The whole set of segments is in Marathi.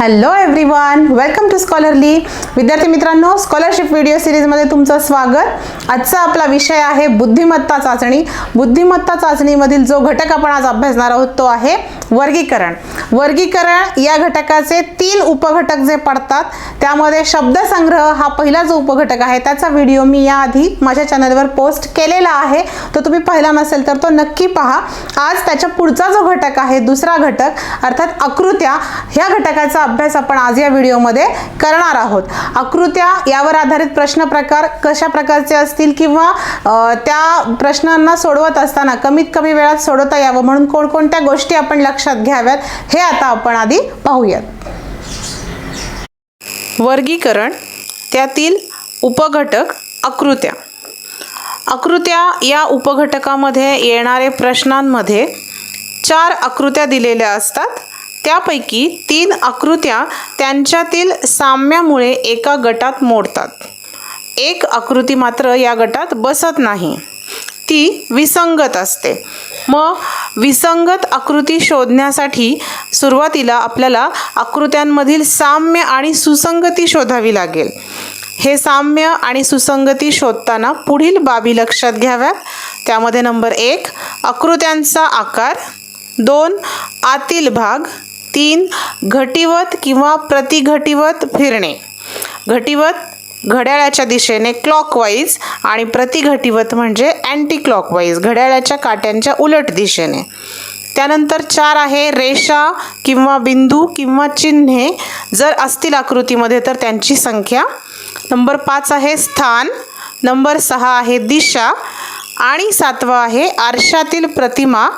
Hello everyone, welcome to scholarly. विद्यार्थी मित्रांनो, स्कॉलरशिप व्हिडिओ सिरीजमध्ये तुमचं स्वागत. आजचा आपला विषय आहे बुद्धिमत्ता चाचणी. बुद्धिमत्ता चाचणीमधील जो घटक आपण आज अभ्यासणार आहोत तो आहे वर्गीकरण. वर्गीकरण या घटकाचे 3 उपघटक जे पडतात त्यामध्ये शब्दसंग्रह हा पहिला जो उपघटक आहे त्याचा व्हिडिओ मी याआधी माझ्या चॅनलवर पोस्ट केलेला आहे. तो तुम्ही पाहिला नसेल तर तो नक्की पहा. आज त्याच्या पुढचा जो घटक आहे दुसरा घटक अर्थात आकृत्या, ह्या घटकाचा अभ्यास आपण आज या व्हिडिओमध्ये करणार आहोत. आकृत्या यावर आधारित प्रश्न प्रकार कशा प्रकारचे असतील किंवा त्या प्रश्नांना सोडवत असताना कमीत कमी वेळात सोडवता यावं म्हणून कोणकोणत्या गोष्टी आपण लक्षात घ्याव्यात हे आता आपण आधी पाहूयात. वर्गीकरण, त्यातील उपघटक आकृत्या. आकृत्या या उपघटकामध्ये येणारे प्रश्नांमध्ये 4 आकृत्या दिलेल्या असतात. त्यापैकी 3 आकृत्या त्यांच्यातील साम्यामुळे एका गटात मोडतात. एक आकृती मात्र या गटात बसत नाही, ती विसंगत असते. मग विसंगत आकृती शोधण्यासाठी सुरुवातीला आपल्याला आकृत्यांमधील साम्य आणि सुसंगती शोधावी लागेल. हे साम्य आणि सुसंगती शोधताना पुढील बाबी लक्षात घ्याव्यात. त्यामध्ये नंबर 1 आकृत्यांचा आकार, 2 आतील भाग, 3 घटीवत किंवा प्रतिघटीवत फिरणे. घटीवत घड्याळाच्या दिशेने क्लॉकवाईज आणि प्रतिघटीवत म्हणजे अँटी क्लॉकवाईज घड्याळाच्या काट्यांच्या उलट दिशेने. त्यानंतर 4 आहे रेषा किंवा बिंदू किंवा चिन्हे जर असतील आकृतीमध्ये तर त्यांची संख्या. नंबर 5 आहे स्थान. नंबर 6 आहे दिशा आणि 7वा आहे आरशातील प्रतिमा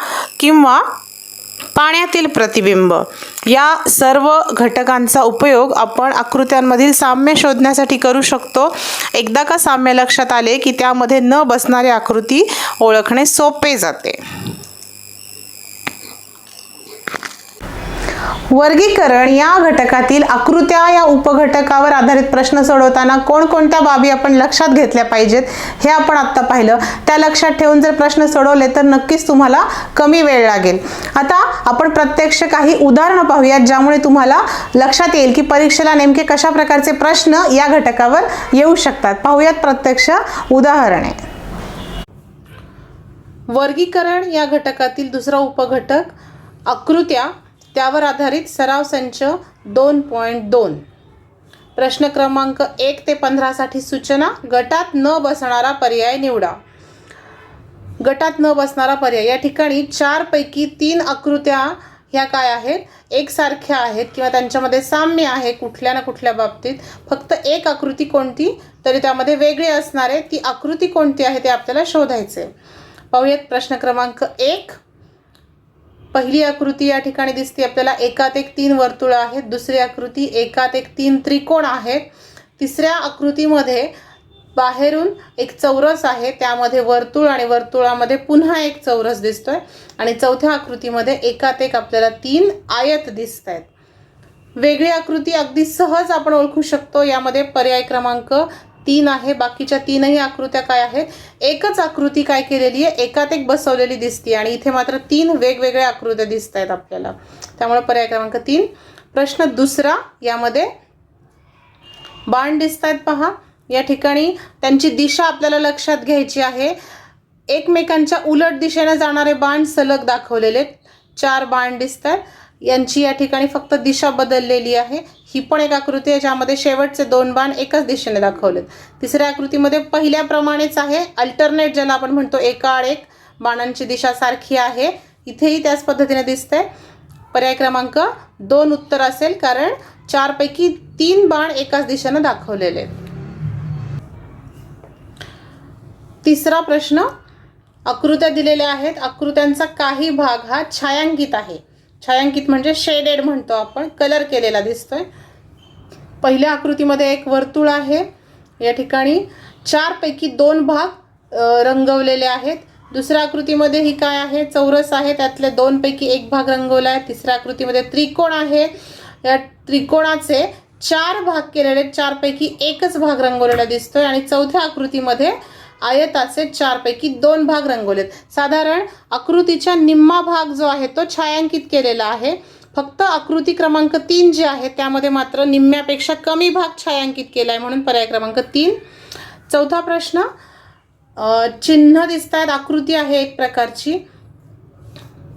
किंवा पाण्यातील प्रतिबिंब. या सर्व घटकांचा उपयोग आपण आकृत्यांमधील साम्य शोधण्यासाठी करू शकतो. एकदा का साम्य लक्षात आले की त्यामध्ये न बसणारी आकृती ओळखणे सोपे जाते. वर्गीकरण या घटकातील आकृत्या या उपघटकावर आधारित प्रश्न सोडवताना कोणकोणत्या बाबी आपण लक्षात घेतल्या पाहिजेत हे आपण आत्ता पाहिलं. त्या लक्षात ठेवून जर प्रश्न सोडवले तर नक्कीच तुम्हाला कमी वेळ लागेल. आता आपण प्रत्यक्ष काही उदाहरणं पाहूयात ज्यामुळे तुम्हाला लक्षात येईल की परीक्षेला नेमके कशा प्रकारचे प्रश्न या घटकावर येऊ शकतात. पाहूयात प्रत्यक्ष उदाहरणे. वर्गीकरण या घटकातील दुसरा उपघटक आकृत्या, त्यावर आधारित सराव संच 2.2. प्रश्न क्रमांक 1 ते 15 साठी सूचना. गटात न बसणारा पर्याय निवडा. गटात न बसणारा पर्याय, या ठिकाणी 4 पैकी 3 आकृत्या ह्या काय आहेत, एकसारख्या आहेत किंवा त्यांच्यामध्ये साम्य आहे कुठल्या ना कुठल्या बाबतीत. फक्त एक आकृती कोणती तरी त्यामध्ये वेगळी असणार आहे. ती आकृती कोणती आहे ते आपल्याला शोधायचे. पाहूयात प्रश्न क्रमांक 1. पहिली आकृती या ठिकाणी दिसते आपल्याला एकात एक 3 वर्तुळ आहेत. दुसरी आकृती एकात एक 3 त्रिकोण आहेत. तिसऱ्या आकृतीमध्ये बाहेरून एक चौरस आहे, त्यामध्ये वर्तुळ आणि वर्तुळामध्ये पुन्हा एक चौरस दिसतोय. आणि चौथ्या आकृतीमध्ये एकात एक आपल्याला 3 आयत दिसत आहेत. वेगळी आकृती अगदी सहज आपण ओळखू शकतो. यामध्ये पर्याय क्रमांक 3 आहे. बाकीच्या 3ही आकृत्या काय आहेत, एकच आकृती काय केलेली आहे, एकात एक बसवलेली दिसते आणि इथे मात्र 3 वेगवेगळ्या आकृत्या दिसत आहेत आपल्याला. त्यामुळे पर्याय क्रमांक 3. प्रश्न दुसरा, यामध्ये बाण दिसत आहेत पहा. या ठिकाणी त्यांची दिशा आपल्याला लक्षात घ्यायची आहे. एकमेकांच्या उलट दिशेने जाणारे बाण सलग दाखवलेले 4 बाण दिसत आहेत. यांची या ठिकाणी फक्त दिशा बदललेली आहे. ही पण एक आकृती आहे ज्यामध्ये शेवटचे 2 बाण एकाच दिशेने दाखवलेत. तिसऱ्या आकृतीमध्ये पहिल्याप्रमाणेच आहे, अल्टरनेट ज्याला आपण म्हणतो, एकाआड एक बाणांची दिशा सारखी आहे. इथेही त्याच पद्धतीने दिसतंय. पर्याय क्रमांक 2 उत्तर असेल, कारण 4 पैकी 3 बाण एकाच दिशेने दाखवलेले. तिसरा प्रश्न, आकृत्या दिलेल्या आहेत. आकृत्यांचा काही भाग हा छायांकित आहे. छायांकित म्हणजे शेडेड म्हणतो आपण, कलर केलेला दिसतोय. पहिल्या आकृतीमध्ये एक वर्तुळ आहे. या ठिकाणी 4 पैकी 2 भाग रंगवलेले आहेत. दुसऱ्या आकृतीमध्ये ही काय आहे, चौरस आहे, त्यातले 2 पैकी 1 भाग रंगवला आहे. तिसऱ्या आकृतीमध्ये त्रिकोण आहे. या त्रिकोणाचे 4 भाग केलेले, 4 पैकी 1च भाग रंगवलेला दिसतोय. आणि चौथ्या आकृतीमध्ये आयताचे 4 पैकी 2 भाग रंगवलेत. साधारण आकृतीच्या निम्मा भाग जो आहे तो छायांकित केलेला आहे. फक्त आकृती क्रमांक 3 जी आहे त्यामध्ये मात्र निम्म्यापेक्षा कमी भाग छायांकित केला आहे, म्हणून पर्याय क्रमांक 3. चौथा प्रश्न, चिन्ह दिसत आहेत, आकृती आहे एक प्रकारची,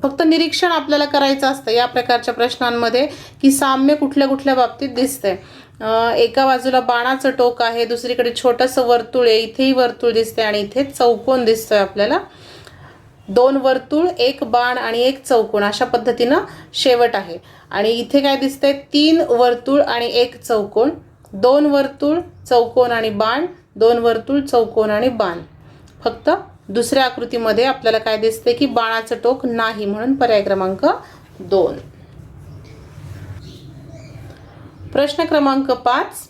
फक्त निरीक्षण आपल्याला करायचं असतं या प्रकारच्या प्रश्नांमध्ये की साम्य कुठल्या कुठल्या बाबतीत दिसतंय. एका बाजूला बाणाचं टोक आहे, दुसरीकडे छोटंसं वर्तुळ आहे, इथेही वर्तुळ दिसतंय आणि इथे चौकोन दिसतोय आपल्याला. 2 वर्तुळ, 1 बाण आणि 1 चौकोन अशा पद्धतीनं शेवट आहे. आणि इथे काय दिसतंय, 3 वर्तुळ आणि 1 चौकोन, 2 वर्तुळ, चौकोन आणि बाण, 2 वर्तुळ, चौकोन आणि बाण. फक्त दुसऱ्या आकृतीमध्ये आपल्याला काय दिसते की बाणाचं टोक नाही, म्हणून पर्याय क्रमांक 2. प्रश्न क्रमांक 5,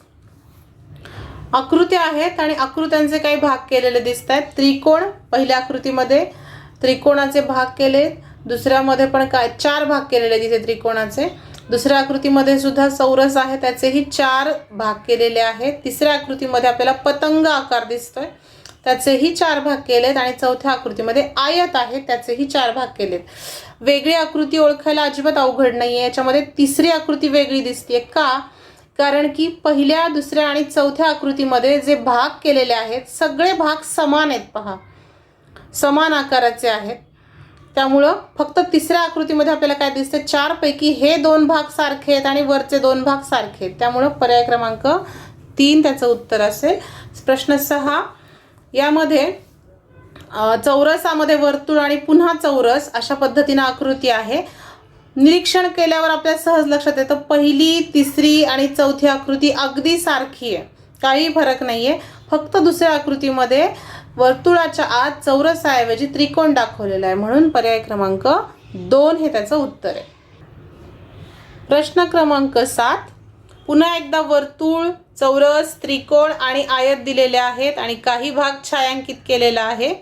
आकृत्या आहेत आणि आकृत्यांचे काही भाग केलेले दिसत आहेत. त्रिकोण, पहिल्या आकृतीमध्ये त्रिकोणाचे भाग केले, दुसऱ्यामध्ये पण काय 4 भाग केलेले तिथे त्रिकोणाचे. दुसऱ्या आकृतीमध्ये सुद्धा चौरस आहे, त्याचेही 4 भाग केलेले आहेत. तिसऱ्या आकृतीमध्ये आपल्याला पतंग आकार दिसतोय, त्याचेही 4 भाग केलेत. आणि चौथ्या आकृतीमध्ये आयत आहे, त्याचेही 4 भाग केलेत. वेगळी आकृती ओळखायला अजिबात अवघड नाही आहे. याच्यामध्ये तिसरी आकृती वेगळी दिसते का, कारण की पहिल्या, दुसऱ्या आणि चौथ्या आकृतीमध्ये जे भाग केलेले आहेत सगळे भाग समान आहेत, पहा समान आकाराचे आहेत. त्यामुळं फक्त तिसऱ्या आकृतीमध्ये आपल्याला काय दिसते, 4 पैकी हे 2 भाग सारखे आहेत आणि वरचे 2 भाग सारखे आहेत. त्यामुळं पर्याय क्रमांक 3 त्याचं उत्तर असेल. प्रश्न 6, यामध्ये चौरसामध्ये वर्तुळ आणि पुन्हा चौरस अशा पद्धतीने आकृती आहे. निरीक्षण केल्यावर आपल्या सहज लक्षात येतं पहिली, तिसरी आणि चौथी आकृती अगदी सारखी आहे, काही फरक नाही आहे. फक्त दुसऱ्या आकृतीमध्ये वर्तुळाच्या आत चौरसाऐवजी त्रिकोण दाखवलेला आहे, म्हणून पर्याय क्रमांक 2 हे त्याचं उत्तर आहे. प्रश्न क्रमांक 7, पुन्हा एकदा वर्तुळ, चौरस, त्रिकोण आणि आयत दिलेले आहेत आणि काही भाग छायांकित केलेला आहे.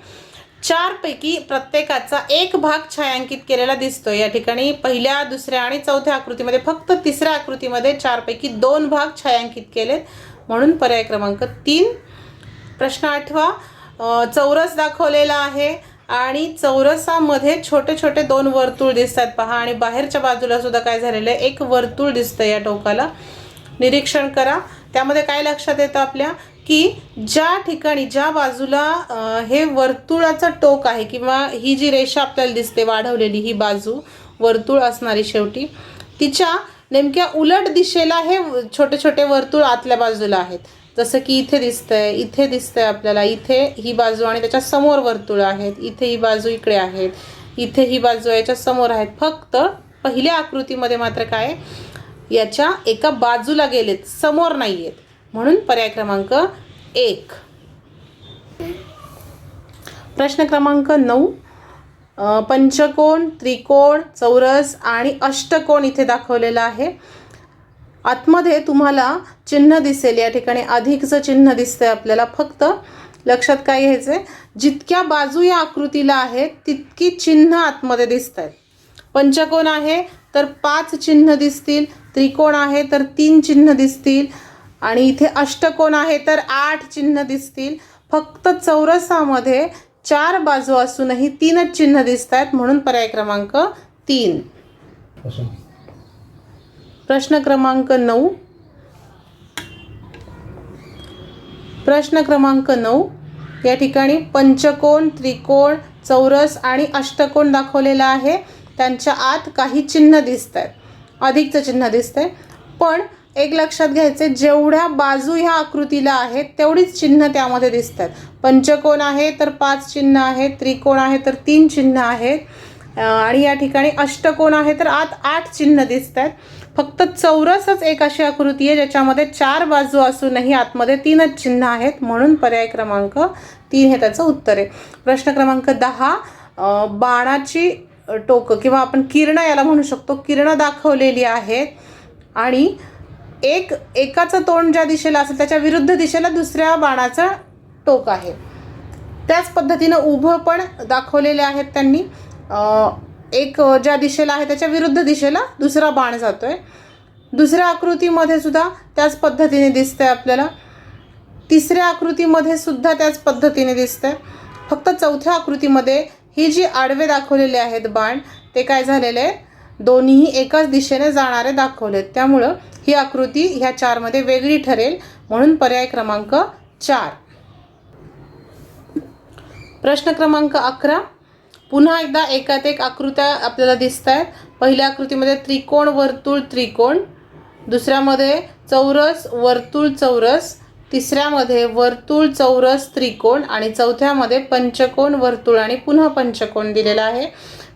4 पैकी प्रत्येकाचा 1 भाग छायांकित केलेला दिसतोय. या ठिकाणी पहिल्या, दुसऱ्या आणि चौथ्या आकृतीमध्ये फक्त तिसऱ्या आकृतीमध्ये 4 पैकी 2 भाग छायांकित केलेत, म्हणून पर्याय क्रमांक 3. प्रश्न 8, चौरस दाखवलेला आहे आणि चौरसामध्ये छोटे छोटे 2 वर्तुळ दिसतात, पहा. आणि बाहेरच्या बाजूला सुद्धा काय झालेलं आहे, 1 वर्तुळ दिसतं या टोकाला. निरीक्षण करा, त्यामध्ये काय लक्षात येतं आपल्या की ज्या ठिकाणी, ज्या बाजूला हे वर्तुळाचं टोक आहे किंवा ही जी रेषा आपल्याला दिसते वाढवलेली, ही बाजू वर्तुळ असणारी शेवटी, तिच्या नेमक्या उलट दिशेला हे छोटे छोटे वर्तुळ आतल्या बाजूला आहेत. जसं की इथे दिसतंय, इथे दिसतंय आपल्याला, इथे ही बाजू आणि त्याच्या समोर वर्तुळ आहेत, इथे ही बाजू इकडे आहेत, इथे ही बाजू याच्या समोर आहेत. फक्त पहिल्या आकृतीमध्ये मात्र काय, याच्या एका बाजूला गेलेत, समोर नाही आहेत, म्हणून पर्याय क्रमांक 1. प्रश्न क्रमांक 9, पंचकोन, त्रिकोण, चौरस आणि अष्टकोन इथे दाखवलेला आहे. आतमध्ये तुम्हाला चिन्ह दिसेल, या ठिकाणी अधिकचं चिन्ह दिसतंय आपल्याला. फक्त लक्षात काय घ्यायचंय, जितक्या बाजू या आकृतीला आहेत तितकी चिन्ह आतमध्ये दिसत आहेत. पंचकोन आहे तर 5 चिन्ह दिसतील, त्रिकोण आहे तर 3 चिन्ह दिसतील आणि इथे अष्टकोन आहे तर 8 चिन्ह दिसतील. फक्त चौरसामध्ये 4 बाजू असूनही 3च चिन्ह दिसत आहेत, म्हणून पर्याय क्रमांक 3. प्रश्न क्रमांक 9, प्रश्न क्रमांक 9, या ठिकाणी पंचकोन, त्रिकोण, चौरस आणि अष्टकोन दाखवलेला आहे. त्यांच्या आत काही चिन्ह दिसत आहेत, अधिकचं चिन्ह दिसतंय. पण एक लक्षात घ्यायचे, जेवढ्या बाजू ह्या आकृतीला आहेत तेवढीच चिन्ह त्यामध्ये दिसतात. पंचकोन आहे तर 5 चिन्ह आहेत, त्रिकोण आहे तर 3 चिन्ह आहेत आणि या ठिकाणी अष्टकोन आहे तर आत 8 चिन्ह दिसत आहेत. फक्त चौरसच एक अशी आकृती आहे ज्याच्यामध्ये 4 बाजू असूनही आतमध्ये 3च चिन्ह आहेत, म्हणून पर्याय क्रमांक 3 हे त्याचं उत्तर आहे. प्रश्न क्रमांक 10, बाणाची टोकं किंवा आपण किरणं याला म्हणू शकतो, किरणं दाखवलेली आहेत आणि एकाचं तोंड ज्या दिशेला असेल त्याच्या विरुद्ध दिशेला दुसऱ्या बाणाचं टोक आहे. त्याच पद्धतीनं उभं पण दाखवलेले आहेत त्यांनी. एक ज्या दिशेला आहे त्याच्या विरुद्ध दिशेला दुसरा बाण जातोय. दुसऱ्या आकृतीमध्ये सुद्धा त्याच पद्धतीने दिसतंय आपल्याला. तिसऱ्या आकृतीमध्ये सुद्धा त्याच पद्धतीने दिसतंय. फक्त चौथ्या आकृतीमध्ये ही जी आडवे दाखवलेले आहेत बाण, ते काय झालेले आहेत, दोन्ही एकाच दिशेने जाणारे दाखवलेत, त्यामुळं ही आकृती ह्या 4 मध्ये वेगळी ठरेल, म्हणून पर्याय क्रमांक 4. प्रश्न क्रमांक 11. पुन्हा एकदा एकात एक आकृत्या आपल्याला दिसत आहेत. पहिल्या आकृतीमध्ये त्रिकोण वर्तुळ त्रिकोण, दुसऱ्यामध्ये चौरस वर्तुळ चौरस, तिसऱ्यामध्ये वर्तुळ चौरस त्रिकोण आणि चौथ्यामध्ये पंचकोन वर्तुळ आणि पुन्हा पंचकोन दिलेला आहे.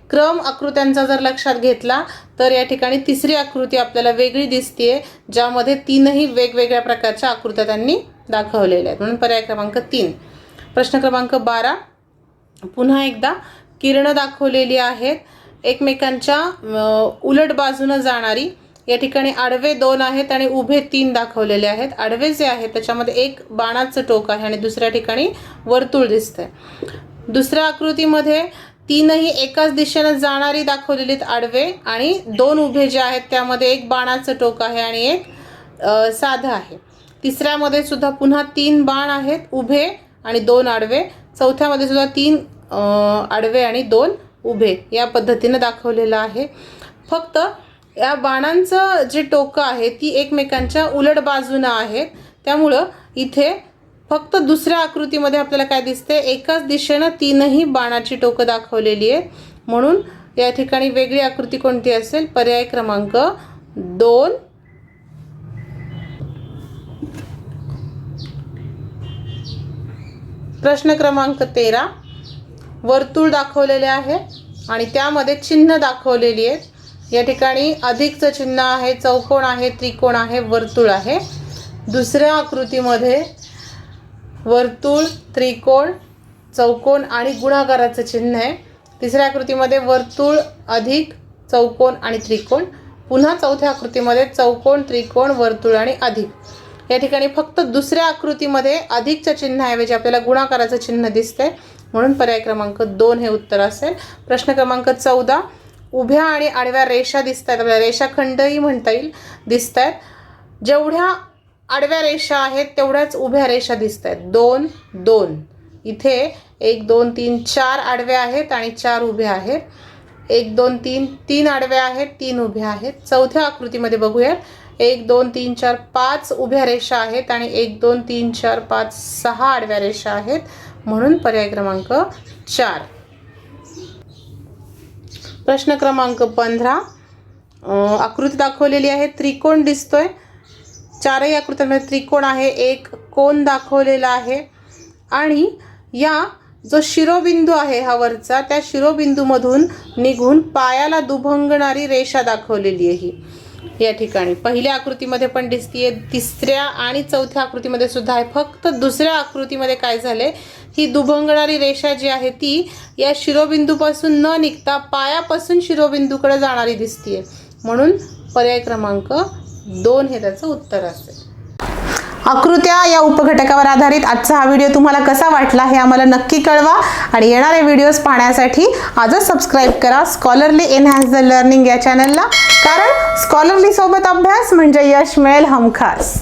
क्रम आकृत्यांचा जर लक्षात घेतला तर या ठिकाणी तिसरी आकृती आपल्याला वेगळी दिसतेय, ज्यामध्ये 3ही वेगवेगळ्या प्रकारच्या आकृत्या त्यांनी दाखवलेल्या आहेत, म्हणून पर्याय क्रमांक 3. प्रश्न क्रमांक 12. पुन्हा एकदा किरण दाखवलेली आहेत, एकमेकांच्या उलट बाजूने जाणारी. या ठिकाणी आडवे 2 आहेत आणि उभे 3 दाखवलेले आहेत. आडवे जे आहेत त्याच्यामध्ये एक बाणाचं टोक आहे आणि दुसऱ्या ठिकाणी वर्तुळ दिसतंय. दुसऱ्या आकृतीमध्ये 3ही एकाच दिशेने जाणारी दाखवलेली आहेत आडवे, आणि 2 उभे जे आहेत त्यामध्ये एक बाणाचं टोक आहे आणि एक साधं आहे. तिसऱ्यामध्ये सुद्धा पुन्हा 3 बाण आहेत उभे आणि 2 आडवे. चौथ्यामध्ये सुद्धा 3 आडवे आणि 2 उभे या पद्धतीने दाखवलेलं आहे. फक्त या बाणांचं जे टोकं आहे ती एकमेकांच्या उलट बाजूनं आहेत, त्यामुळं इथे फक्त दुसऱ्या आकृतीमध्ये आपल्याला काय दिसते, एकाच दिशेनं 3ही बाणाची टोकं दाखवलेली आहेत, म्हणून या ठिकाणी वेगळी आकृती कोणती असेल, पर्याय क्रमांक 2. प्रश्न क्रमांक 13. वर्तुळ दाखवलेले आहे आणि त्यामध्ये चिन्ह दाखवलेली आहेत. या ठिकाणी अधिकचं चिन्ह आहे, चौकोन आहे, त्रिकोण आहे, वर्तुळ आहे. दुसऱ्या आकृतीमध्ये वर्तुळ, त्रिकोण, चौकोन आणि गुणाकाराचं चिन्ह आहे. तिसऱ्या आकृतीमध्ये वर्तुळ अधिक चौकोन आणि त्रिकोण. पुन्हा चौथ्या आकृतीमध्ये चौकोन, त्रिकोण, वर्तुळ आणि अधिक. या ठिकाणी फक्त दुसऱ्या आकृतीमध्ये अधिकच्या चिन्हाऐवजी आपल्याला गुणाकाराचं चिन्ह दिसतंय, म्हणून पर्याय क्रमांक 2 हे उत्तर असेल. प्रश्न क्रमांक 14. उभ्या आणि आडव्या रेषा दिसत आहेत, आपल्याला रेषाखंडही म्हणता येईल, दिसत आहेत. जेवढ्या आडव्या रेषा आहेत तेवढ्याच उभ्या रेषा दिसत आहेत, 2 2. इथे 1 2 3 4 आडव्या आहेत आणि 4 उभ्या आहेत. 1 2 3 3 आडव्या आहेत, 3 उभ्या आहेत. चौथ्या आकृतीमध्ये बघूयात, 1 2 3 4 5 उभ्या रेषा आहेत आणि 1 2 3 4 5 6 आडव्या रेषा आहेत, म्हणून पर्याय क्रमांक 4. प्रश्न क्रमांक 15. आकृती दाखवलेली आहे, त्रिकोण दिसतोय. 4ही आकृत्यांमध्ये त्रिकोण आहे, एक कोन दाखवलेला आहे आणि या जो शिरोबिंदू आहे हा वरचा, त्या शिरोबिंदूमधून निघून पायाला दुभंगणारी रेषा दाखवलेली आहे. या ठिकाणी पहिल्या आकृतीमध्ये पण दिसतीये, तिसऱ्या आणि चौथ्या आकृतीमध्ये सुद्धा आहे. फक्त दुसऱ्या आकृतीमध्ये काय झाले, ही दुभंगणारी रेषा जी आहे ती या शिरोबिंदूपासून न निघता पायापासून शिरोबिंदूकडे जाणारी दिसतीये, म्हणून पर्याय क्रमांक 2 हे त्याचं उत्तर असेल. आकृत्या या उपघटकावर आधारित आजचा हा व्हिडिओ तुम्हाला कसा वाटला हे आम्हाला नक्की कळवा आणि येणारे व्हिडिओज पाहण्यासाठी आजच सबस्क्राईब करा स्कॉलरली एनहान्स द लर्निंग या चॅनलला, कारण स्कॉलरली सोबत अभ्यास म्हणजे यश मिळेल हमखास.